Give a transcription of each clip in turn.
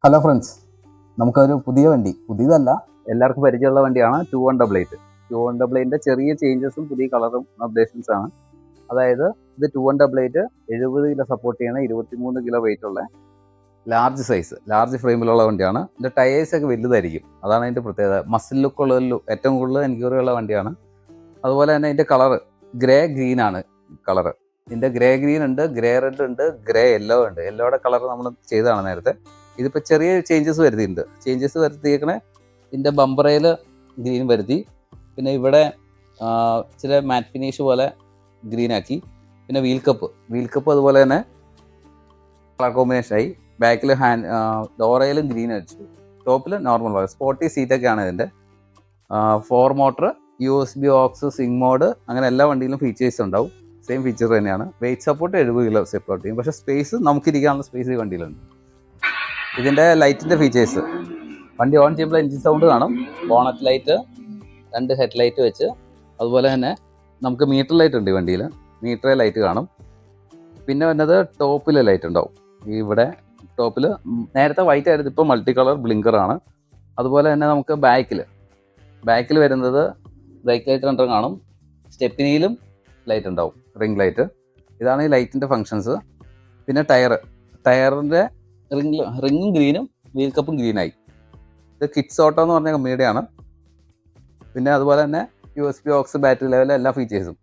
Hello friends, നമുക്കൊരു പുതിയ വണ്ടി, പുതിയതല്ല എല്ലാവർക്കും പരിചയമുള്ള വണ്ടിയാണ് 2188. 2188ൻ്റെ ചെറിയ ചേഞ്ചസും പുതിയ കളറും അപ്ഡേഷൻസ് ആണ്. അതായത് ഇത് 2188 70 കിലോ സപ്പോർട്ട് ചെയ്യുന്ന 23 കിലോ വെയിറ്റ് ഉള്ള ലാർജ് ഫ്രെയിമിലുള്ള വണ്ടിയാണ്. ഇതിൻ്റെ ടയേഴ്സൊക്കെ വലുതായിരിക്കും, അതാണ് അതിൻ്റെ പ്രത്യേകത. മസിൽ ലുക്കുള്ള ഏറ്റവും കൂടുതൽ എൻക്വയറിയുള്ള വണ്ടിയാണ്. അതുപോലെ തന്നെ ഇതിൻ്റെ കളറ് ഗ്രേ ഗ്രീൻ ആണ് കളറ്. ഇതിൻ്റെ ഗ്രേ ഗ്രീൻ ഉണ്ട്, ഗ്രേ റെഡ് ഉണ്ട്, ഗ്രേ യെല്ലോ ഉണ്ട്. യെല്ലോയുടെ കളർ നമ്മൾ ചെയ്തതാണ് നേരത്തെ. ഇതിപ്പോൾ ചെറിയ ചേഞ്ചസ് വരുത്തിയേക്കണേ. ഇതിൻ്റെ ബമ്പറയിൽ ഗ്രീൻ വരുത്തി, പിന്നെ ഇവിടെ ഇച്ചിരി മാറ്റ് ഫിനിഷ് പോലെ ഗ്രീൻ ആക്കി. പിന്നെ വീൽ കപ്പ് അതുപോലെ തന്നെ കളർ കോമ്പിനേഷനായി. ബാക്കിൽ ഡോറയിലും ഗ്രീൻ അടിച്ചു. ടോപ്പിൽ നോർമൽ പോലെ സ്പോർട്ടി സീറ്റൊക്കെയാണ് ഇതിൻ്റെ. 4 motor, USB aux, sync mode, അങ്ങനെ എല്ലാ വണ്ടിയിലും ഫീച്ചേഴ്സ് ഉണ്ടാവും. സെയിം ഫീച്ചർ തന്നെയാണ്. വെയിറ്റ് സപ്പോർട്ട് 70 കിലോ സപ്പോർട്ട് ചെയ്യും. പക്ഷേ സ്പേസ് നമുക്കിരിക്കാനുള്ള സ്പേസ് ഈ വണ്ടിയിലുണ്ട്. ഇതിൻ്റെ ലൈറ്റിൻ്റെ ഫീച്ചേഴ്സ്, വണ്ടി ഓൺ ചെയ്യുമ്പോൾ എൻജിൻ സൗണ്ട് കാണും. ബോണറ്റ് ലൈറ്റ്, 2 ഹെഡ് ലൈറ്റ് വെച്ച്, അതുപോലെ തന്നെ നമുക്ക് മീറ്റർ ലൈറ്റ് ഉണ്ട് ഈ വണ്ടിയിൽ. മീറ്റർ ലൈറ്റ് കാണും. പിന്നെ വന്നത് ടോപ്പിൽ ലൈറ്റ് ഉണ്ടാവും. ഇവിടെ ടോപ്പിൽ നേരത്തെ വൈറ്റ് ആയിരുന്നു, ഇപ്പോൾ മൾട്ടി കളർ ബ്ലിങ്കറാണ്. അതുപോലെ തന്നെ നമുക്ക് ബാക്കിൽ വരുന്നത് ബ്രേക്ക് ലൈറ്റ് 2 കാണും. സ്റ്റെപ്പിനിയിലും ലൈറ്റ് ഉണ്ടാവും, റിംഗ് ലൈറ്റ്. ഇതാണ് ഈ ലൈറ്റിൻ്റെ ഫങ്ഷൻസ്. പിന്നെ ടയറിൻ്റെ റിങ്ങും ഗ്രീനും വീൽ കപ്പും ഗ്രീനായി. ഇത് കിഡ്സ് ഓട്ടോ എന്ന് പറഞ്ഞ കമ്പനിയുടെയാണ്. പിന്നെ അതുപോലെ തന്നെ USB ഓക്സ്, ബാറ്ററി ലെവൽ, എല്ലാ ഫീച്ചേഴ്സും.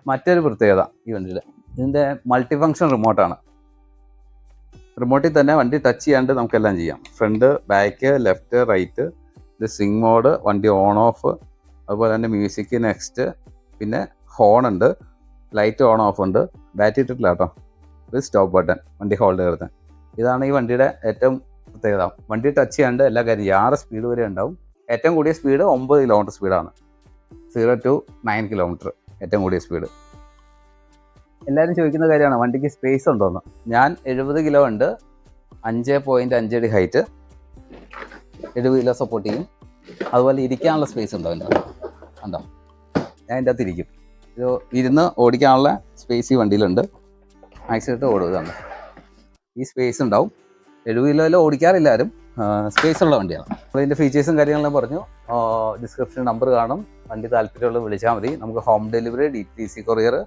മറ്റൊരു പ്രത്യേകത ഈ വണ്ടിയിൽ, ഇതിൻ്റെ മൾട്ടി ഫങ്ഷൻ റിമോട്ടാണ്. റിമോട്ടിൽ തന്നെ വണ്ടി ടച്ച് ചെയ്യാണ്ട് നമുക്കെല്ലാം ചെയ്യാം. Front, back, left, right. ഇത് സിങ് മോഡ്, വണ്ടി ഓൺ ഓഫ്, അതുപോലെ തന്നെ മ്യൂസിക്, നെക്സ്റ്റ്, പിന്നെ ഹോൺ ഉണ്ട്, ലൈറ്റ് ഓൺ ഓഫ് ഉണ്ട്. ബാറ്ററി ഇട്ടിട്ടില്ല കേട്ടോ. ഇത് സ്റ്റോപ്പ് ബട്ടൺ, വണ്ടി ഹോൾഡ് ചെയ്തിട്ട്. ഇതാണ് ഈ വണ്ടിയുടെ ഏറ്റവും പ്രത്യേകത. വണ്ടി ടച്ച് ചെയ്യാണ്ട് എല്ലാ കാര്യം 6 സ്പീഡ് വരെ ഉണ്ടാവും. ഏറ്റവും കൂടിയ സ്പീഡ് 9 കിലോമീറ്റർ സ്പീഡാണ്. 0 to 9 കിലോമീറ്റർ ഏറ്റവും കൂടിയ സ്പീഡ്. എല്ലാവരും ചോദിക്കുന്ന കാര്യമാണ് വണ്ടിക്ക് സ്പേസ് ഉണ്ടോയെന്ന്. ഞാൻ 70 കിലോ ഉണ്ട്, 5.5 അടി ഹൈറ്റ്, 70 കിലോ സപ്പോർട്ട് ചെയ്യും. അതുപോലെ ഇരിക്കാനുള്ള സ്പേസ് ഉണ്ടോ എൻ്റെ ഉണ്ടോ? ഞാൻ എൻ്റെ അകത്ത് ഇരിക്കും. ഇത് ഇരുന്ന് ഓടിക്കാനുള്ള സ്പേസ് ഈ വണ്ടിയിലുണ്ട്. ആക്സിഡൻറ്റ് ഓടുകയാണ്. ഈ സ്പേസ് ഉണ്ടാവും. 70 കിലോയിൽ ഓടിക്കാറില്ല ആരും. സ്പേസ് ഉള്ള വണ്ടിയാണ്. അപ്പോൾ ഇതിൻ്റെ ഫീച്ചേഴ്സും കാര്യങ്ങളും പറഞ്ഞു. ഡിസ്ക്രിപ്ഷനിൽ നമ്പർ കാണും. വണ്ടി താല്പര്യമുള്ളത് വിളിച്ചാൽ മതി. നമുക്ക് home delivery, DTC courier,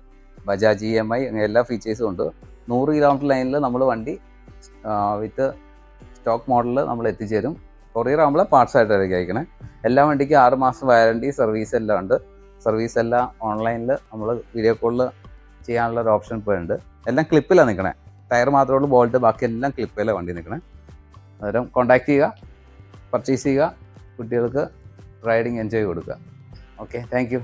Bajaj EMI, അങ്ങനെ എല്ലാ ഫീച്ചേഴ്സും ഉണ്ട്. 100 കിലോമീറ്റർ ലൈനിൽ നമ്മൾ വണ്ടി വിത്ത് സ്റ്റോക്ക് മോഡലിൽ നമ്മൾ എത്തിച്ചേരും. കൊറിയർ ആകുമ്പോൾ പാർട്സ് ആയിട്ടായിരിക്കും അയക്കണേ. എല്ലാ വണ്ടിക്കും 6 മാസം വാറണ്ടി, സർവീസ് എല്ലാം ഉണ്ട്. സർവീസ് എല്ലാം ഓൺലൈനിൽ നമ്മൾ വീഡിയോ കോളിൽ ചെയ്യാനുള്ള ഒരു ഓപ്ഷൻ ഇപ്പോൾ ഉണ്ട്. എല്ലാം ക്ലിപ്പിലാണ് നിൽക്കണേ. ടയർ മാത്രമേ ഉള്ളൂ, ബോൾട്ട്, ബാക്കി എല്ലാം ക്ലിപ്പിലെ വണ്ടി നിൽക്കണേ. അന്നേരം കോൺടാക്ട് ചെയ്യുക, പർച്ചേസ് ചെയ്യുക, കുട്ടികൾക്ക് റൈഡിങ് എൻജോയ് കൊടുക്കുക. Okay, thank you.